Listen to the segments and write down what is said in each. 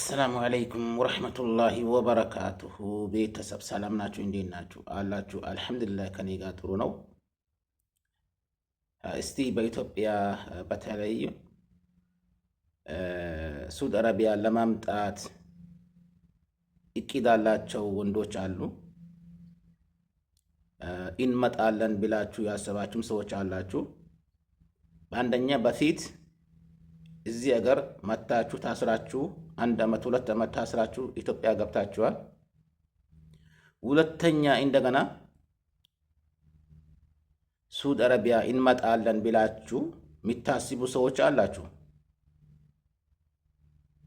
አሰላሙ አለይኩም ወረሕመቱላሂ ወበረካቱሁ። ቤተሰብ ሰላም ናችሁ? እንዴት ናችሁ አላችሁ? አልሐምዱሊላህ ከኔ ጋር ጥሩ ነው። እስቲ በኢትዮጵያ በተለይ ሳዑዲ አረቢያ ለማምጣት እቅድ ያላቸው ወንዶች አሉ። እንመጣለን ብላችሁ ያሰባችሁም ሰዎች አላችሁ። በአንደኛ በፊት እዚህ ሀገር መታችሁ ታስራችሁ 1 ዓመት 2 ዓመት ታስራችሁ ኢትዮጵያ ገብታችኋል። ሁለተኛ እንደገና ሳዑዲ አረቢያ እንመጣለን ብላችሁ የሚታስቡ ሰዎች አላችሁ።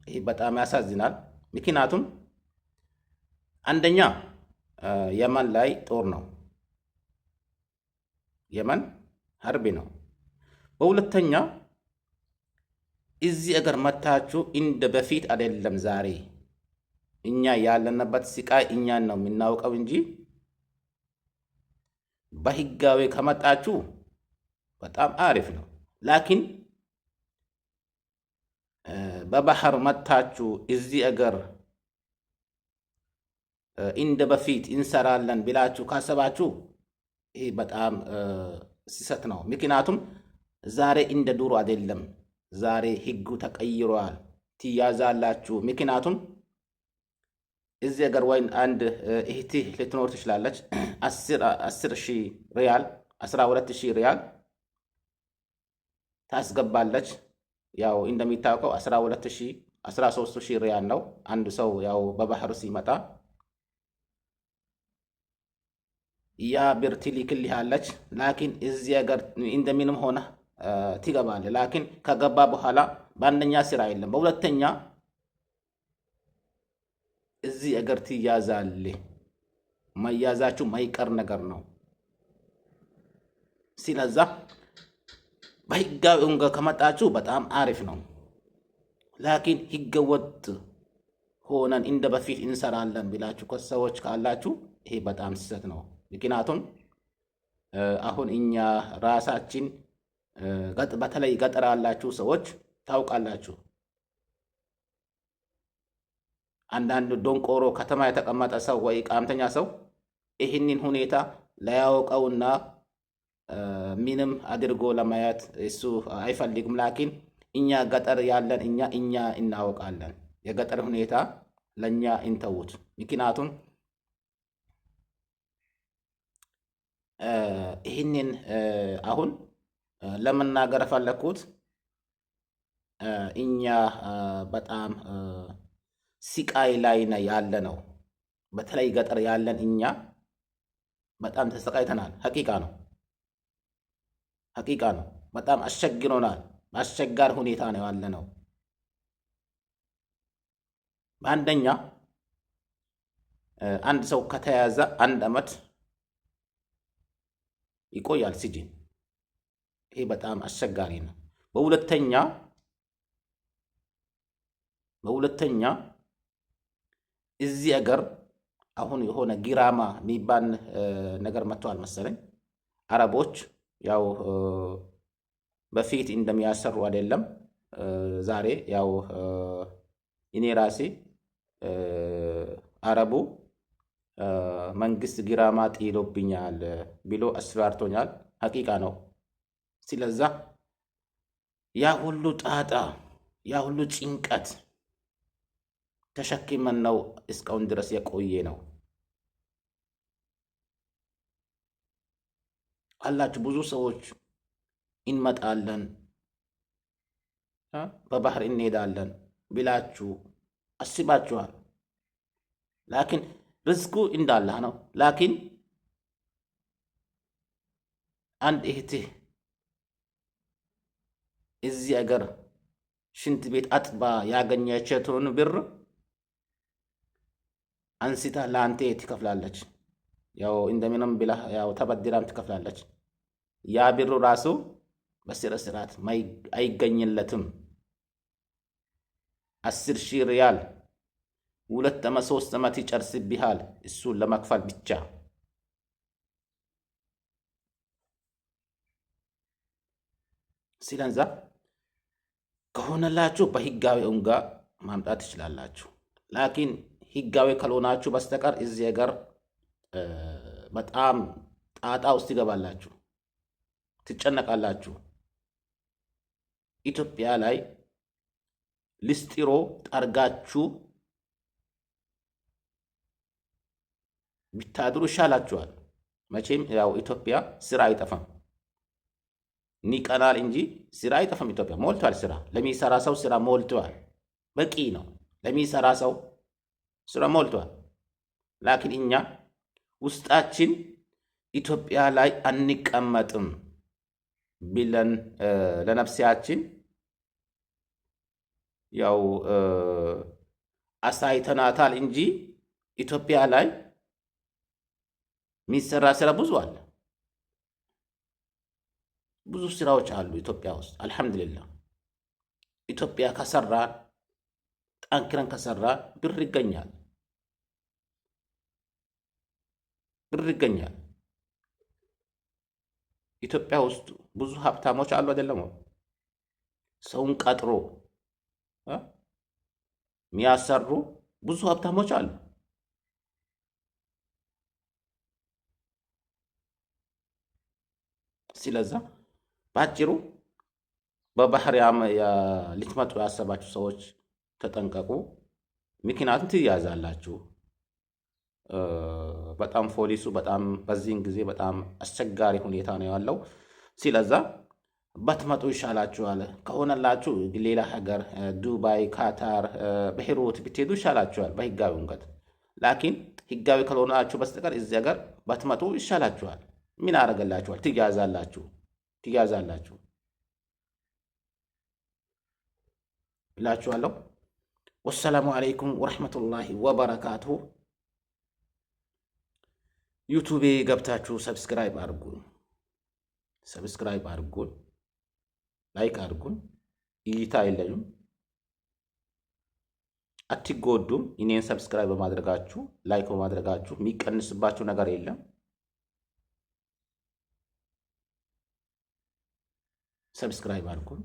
ይህ በጣም ያሳዝናል። ምክንያቱም አንደኛ የመን ላይ ጦር ነው፣ የመን ሀርብ ነው። በሁለተኛ እዚህ አገር መታችሁ እንደ በፊት አይደለም። ዛሬ እኛ ያለንበት ስቃይ እኛን ነው የምናውቀው እንጂ በህጋዊ ከመጣችሁ በጣም አሪፍ ነው። ላኪን በባህር መታችሁ እዚህ አገር እንደ በፊት እንሰራለን ብላችሁ ካሰባችሁ ይህ በጣም ስህተት ነው። ምክንያቱም ዛሬ እንደ ድሮ አይደለም። ዛሬ ህጉ ተቀይሯል። ትያዛላችሁ። ምክንያቱም እዚህ ሀገር ወይም አንድ እህትህ ልትኖር ትችላለች። 10,000 ሪያል 12,000 ሪያል ታስገባለች። ያው እንደሚታወቀው 12,000 13,000 ሪያል ነው አንድ ሰው ያው በባህር ሲመጣ ያ ብር ትልክልሃለች። ላኪን እዚህ ሀገር እንደምንም ሆነ ትገባለህ። ላኪን ከገባ በኋላ በአንደኛ ስራ የለም፣ በሁለተኛ እዚህ ሀገር ትያዛለህ። መያዛችሁ ማይቀር ነገር ነው። ስለዛ በህጋዊ ከመጣችሁ በጣም አሪፍ ነው። ላኪን ህገወጥ ሆነን እንደ በፊት እንሰራለን ብላችሁ ከሰዎች ካላችሁ ይሄ በጣም ስህተት ነው። ምክንያቱም አሁን እኛ ራሳችን በተለይ ገጠር ያላችሁ ሰዎች ታውቃላችሁ። አንዳንድ ዶንቆሮ ከተማ የተቀመጠ ሰው ወይ ቃምተኛ ሰው ይህንን ሁኔታ ላያውቀውና ምንም አድርጎ ለማየት እሱ አይፈልግም። ላኪን እኛ ገጠር ያለን እኛ እናውቃለን። የገጠር ሁኔታ ለእኛ እንተውት። ምክንያቱም ይህንን አሁን ለመናገር ፈለኩት እኛ በጣም ስቃይ ላይ ያለ ነው። በተለይ ገጠር ያለን እኛ በጣም ተሰቃይተናል። ሀቂቃ ነው። በጣም አስቸግሮናል። በአስቸጋሪ ሁኔታ ነው ያለ ነው። በአንደኛ አንድ ሰው ከተያዘ 1 ዓመት ይቆያል ሲጅን። ይሄ በጣም አስቸጋሪ ነው። በሁለተኛ እዚህ ሀገር አሁን የሆነ ጊራማ የሚባል ነገር መጥተዋል መሰለኝ። አረቦች ያው በፊት እንደሚያሰሩ አይደለም። ዛሬ ያው እኔ ራሴ አረቡ መንግስት ጊራማ ጥሎብኛል ብሎ አስፈራርቶኛል። ሀቂቃ ነው። ስለዛ ያ ሁሉ ጣጣ ያ ሁሉ ጭንቀት ተሸክመን ነው እስካሁን ድረስ የቆየ ነው አላችሁ። ብዙ ሰዎች እንመጣለን በባህር እንሄዳለን ብላችሁ አስባችኋል። ላኪን ርዝቁ እንዳላህ ነው። ላኪን አንድ እህትህ እዚህ ሀገር ሽንት ቤት አጥባ ያገኘችውን ብር አንስታ ለአንተ ትከፍላለች። ያው እንደምንም ብላ ያው ተበድራም ትከፍላለች። ያ ብሩ ራሱ በስነ ስርዓት አይገኝለትም። 10,000 ሪያል 2 ዓመት 3 ዓመት ይጨርስብሃል እሱን ለመክፈል ብቻ። ስለዛ ከሆነላችሁ በህጋዊ ማምጣት ትችላላችሁ። ላኪን ህጋዊ ካልሆናችሁ በስተቀር እዚህ ሀገር በጣም ጣጣ ውስጥ ይገባላችሁ፣ ትጨነቃላችሁ። ኢትዮጵያ ላይ ልስጢሮ ጠርጋችሁ ቢታድሩ ይሻላችኋል። መቼም ያው ኢትዮጵያ ስራ አይጠፋም፣ ንቀናል እንጂ ስራ አይጠፋም። ኢትዮጵያ ሞልቷል። ስራ ለሚሰራ ሰው ስራ ሞልቷል። በቂ ነው። ለሚሰራ ሰው ስራ ሞልቷል። ላኪን እኛ ውስጣችን ኢትዮጵያ ላይ አንቀመጥም ብለን ለነፍሲያችን ያው አሳይተናታል እንጂ ኢትዮጵያ ላይ የሚሰራ ስራ ብዙ አለ። ብዙ ስራዎች አሉ ኢትዮጵያ ውስጥ አልሐምዱሊላህ። ኢትዮጵያ ከሰራን ጠንክረን ከሰራን ብር ይገኛል፣ ብር ይገኛል። ኢትዮጵያ ውስጥ ብዙ ሀብታሞች አሉ አይደለም? ሰውን ቀጥሮ የሚያሰሩ ብዙ ሀብታሞች አሉ። ስለዛ ባጭሩ በባህር ልትመጡ ያሰባችሁ ሰዎች ተጠንቀቁ፣ ምክንያቱም ትያዛላችሁ። በጣም ፖሊሱ በጣም በዚህን ጊዜ በጣም አስቸጋሪ ሁኔታ ነው ያለው። ስለዛ ባትመጡ ይሻላችኋል። ከሆነላችሁ ሌላ ሀገር ዱባይ፣ ካታር፣ በሂሩት ብትሄዱ ይሻላችኋል በህጋዊ መንገድ። ላኪን ህጋዊ ካልሆናችሁ በስተቀር እዚህ ሀገር ባትመጡ ይሻላችኋል። ምን አረገላችኋል? ትያዛላችሁ እላችኋለሁ። ወሰላሙ አለይኩም ወረሕመቱላሂ ወበረካቱሁ። ዩቱቤ ገብታችሁ ሰብስክራይብ አድርጉን፣ ላይክ አድርጉን። እይታ የለኝም፣ አትጎዱም። እኔን ሰብስክራይብ በማድረጋችሁ ላይክ በማድረጋችሁ የሚቀንስባችሁ ነገር የለም። ሰብስክራይብ አድርጉን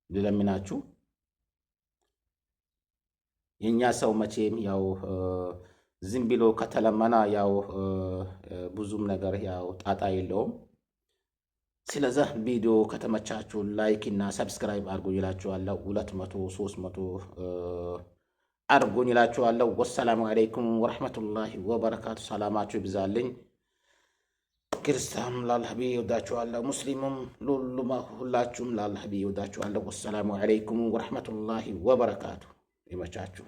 ልለምናችሁ። የኛ ሰው መቼም ያው ዝም ብሎ ከተለመና ያው ብዙም ነገር ያው ጣጣ የለውም። ስለዛ ቪዲዮ ከተመቻችሁ ላይክ እና ሰብስክራይብ አድርጉኝ ይላችኋለሁ። 200 300 አድርጉኝ ይላችኋለሁ። ወሰላሙ አለይኩም ወረሕመቱላሂ ወበረካቱ። ሰላማችሁ ይብዛልኝ። ክርስቲያኑም ለአላህ ብዬ እወዳችኋለሁ፣ ሙስሊሙም ሁላችሁም ለአላህ ብዬ እወዳችኋለሁ። ወሰላሙ አለይኩም ወረሕመቱላሂ ወበረካቱ። ይመቻችሁ።